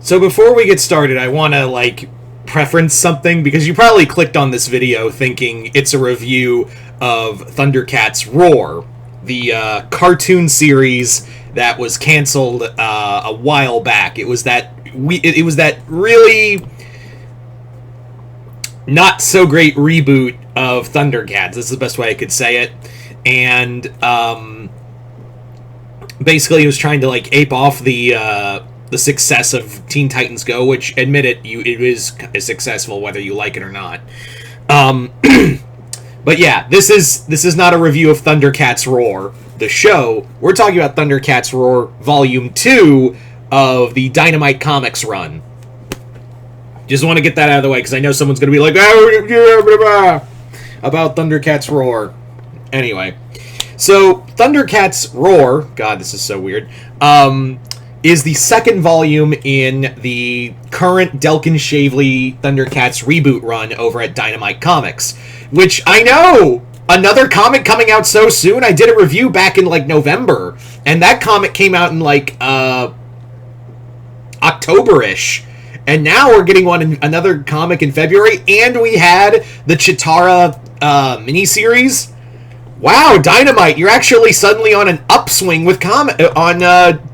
So before we get started, I want to preference something because you probably clicked on this video thinking it's a review of Thundercats Roar, the cartoon series that was canceled a while back. It was that really not so great reboot of Thundercats. This is the best way I could say it, and basically it was trying to ape off the success of Teen Titans Go, which, admit it, it is successful whether you like it or not. But yeah, this is not a review of Thundercats Roar, the show. We're talking about Thundercats Roar Volume 2 of the Dynamite Comics run. Just want to get that out of the way, because I know someone's going to be like, about Thundercats Roar. Anyway, so Thundercats Roar, God, this is so weird, is the second volume in the current Delkin Shavely Thundercats reboot run over at Dynamite Comics, which I know, another comic coming out so soon. I did a review back in November, and that comic came out in October-ish, and now we're getting another comic in February, and we had the Chitara miniseries. Wow, Dynamite, you're actually suddenly on an upswing with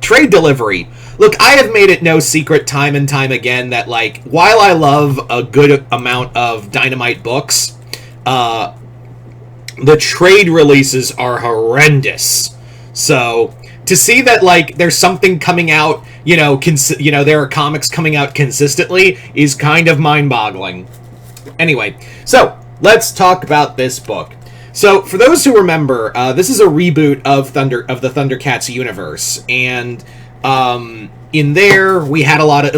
trade delivery. Look, I have made it no secret time and time again that, while I love a good amount of Dynamite books, the trade releases are horrendous. So, to see that, there's something coming out, there are comics coming out consistently is kind of mind-boggling. Anyway, so, let's talk about this book. So, for those who remember, this is a reboot of the Thundercats universe, and in there we had a lot of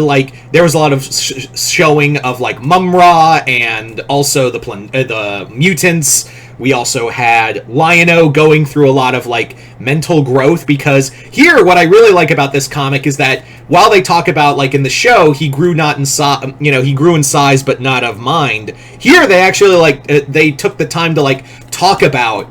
there was a lot of showing of Mumra and also the mutants. We also had Lion-O going through a lot of mental growth, because here what I really like about this comic is that while they talk about in the show he grew not in size, he grew in size but not of mind. Here they actually they took the time to talk about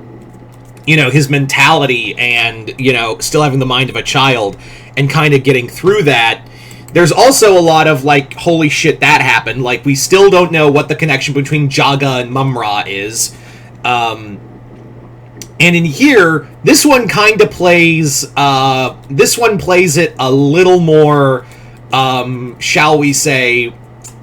his mentality and still having the mind of a child and kind of getting through that. There's also a lot of holy shit, that happened. We still don't know what the connection between Jaga and Mumra is. And in here, this one kind of plays it a little more, shall we say,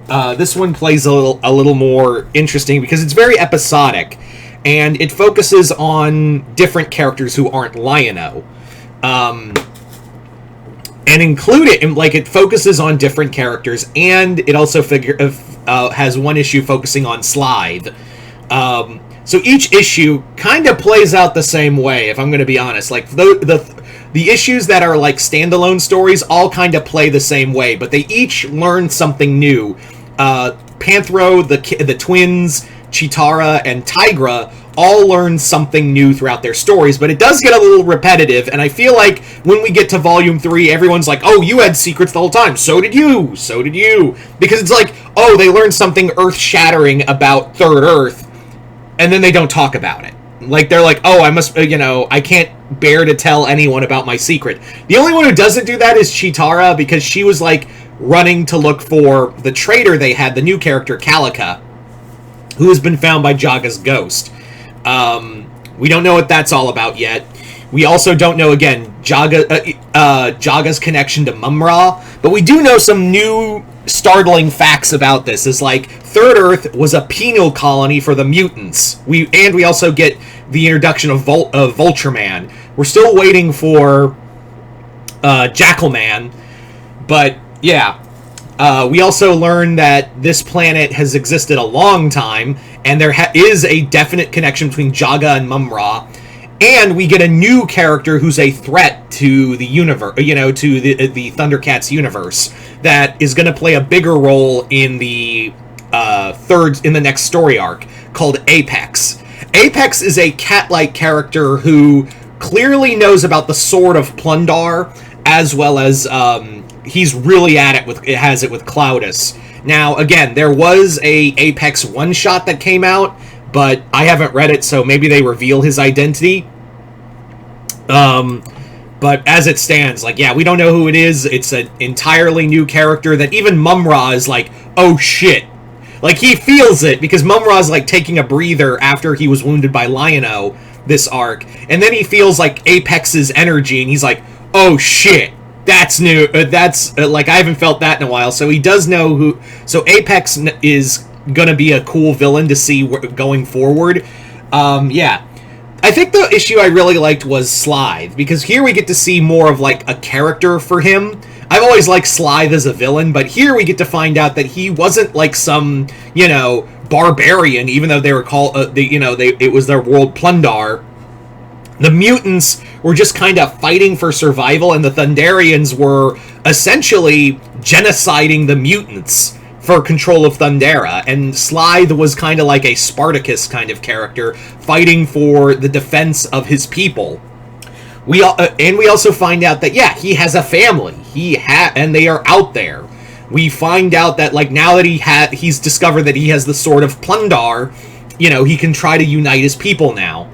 this one plays a little more interesting because it's very episodic, and it focuses on different characters who aren't Lion-O. And include it, it focuses on different characters, and it also has one issue focusing on Slithe. So each issue kind of plays out the same way, if I'm going to be honest. The issues that are standalone stories all kind of play the same way, but they each learn something new. Panthro, the twins, Chitara, and Tigra all learn something new throughout their stories, but it does get a little repetitive, and I feel like when we get to Volume 3, everyone's like, oh, you had secrets the whole time, so did you, because it's oh, they learned something earth-shattering about Third Earth, and then they don't talk about it. They're oh, I must, I can't bear to tell anyone about my secret. The only one who doesn't do that is Chitara, because she was, running to look for the traitor they had, the new character, Calica, who has been found by Jaga's ghost. We don't know what that's all about yet. We also don't know, again, Jaga's connection to Mumra, but we do know some new startling facts about this. Is Third Earth was a penal colony for the mutants. We also get the introduction of Vulture Man. We're still waiting for Jackal Man, but yeah. We also learn that this planet has existed a long time, and there is a definite connection between Jaga and Mumra, and we get a new character who's a threat to the universe, to the Thundercats universe, that is going to play a bigger role in the next story arc, called Apex. Apex is a cat-like character who clearly knows about the Sword of Plundar, as well as he's really has it with Cloudus. Now, again, there was a Apex one-shot that came out, but I haven't read it, so maybe they reveal his identity. But as it stands, like, yeah, we don't know who it is. It's an entirely new character that even Mum-Ra is like, oh shit. Like, he feels it, because Mum-Ra's like taking a breather after he was wounded by Lion-O this arc. And then he feels like Apex's energy, and he's like, oh shit. That's new. Like, I haven't felt that in a while. So he does know who. So Apex is gonna be a cool villain to see going forward. Yeah. I think the issue I really liked was Slythe, because here we get to see more of, like, a character for him. I've always liked Slythe as a villain, but here we get to find out that he wasn't, like, some, you know, barbarian, even though they were called, it was their world Plundar. The mutants were just kind of fighting for survival, and the Thunderians were essentially genociding the mutants for control of Thundera, and Slythe was kind of like a Spartacus kind of character, fighting for the defense of his people. We also find out that, yeah, he has a family. And they are out there. We find out that, like, now that he's discovered that he has the Sword of Plundar, you know, he can try to unite his people now.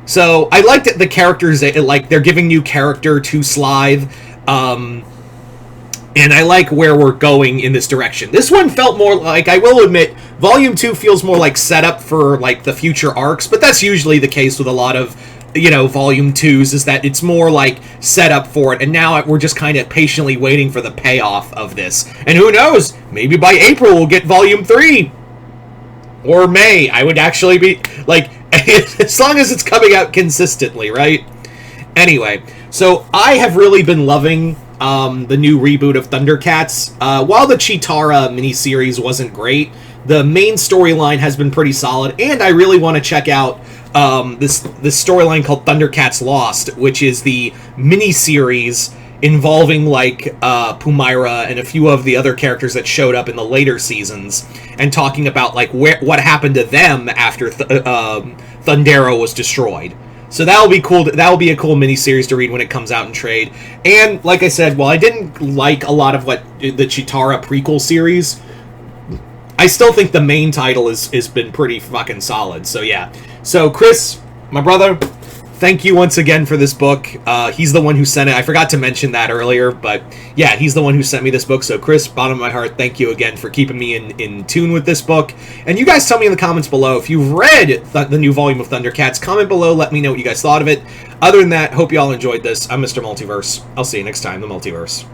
So I liked the characters, like, they're giving new character to Slythe. And I like where we're going in this direction. This one felt more like, I will admit, Volume 2 feels more like setup for, like, the future arcs, but that's usually the case with a lot of, you know, Volume 2s, is that it's more like setup for it, and now we're just kind of patiently waiting for the payoff of this. And who knows, maybe by April we'll get Volume 3! Or May. I would actually be, like, as long as it's coming out consistently, right? Anyway, so I have really been loving the new reboot of Thundercats. While the Chitara miniseries wasn't great, the main storyline has been pretty solid, and I really want to check out this storyline called Thundercats Lost, which is the miniseries involving, like, Pumaira and a few of the other characters that showed up in the later seasons, and talking about, like, what happened to them after Thundera was destroyed. So that'll be cool. That'll be a cool miniseries to read when it comes out in trade. And like I said, while I didn't like a lot of what the Chitara prequel series, I still think the main title has been pretty fucking solid. So yeah. So Chris, my brother, thank you once again for this book. He's the one who sent it. I forgot to mention that earlier, but yeah, he's the one who sent me this book. So Chris, bottom of my heart, thank you again for keeping me in tune with this book. And you guys tell me in the comments below, if you've read the new volume of Thundercats, comment below, let me know what you guys thought of it. Other than that, hope you all enjoyed this. I'm Mr. Multiverse. I'll see you next time, the Multiverse.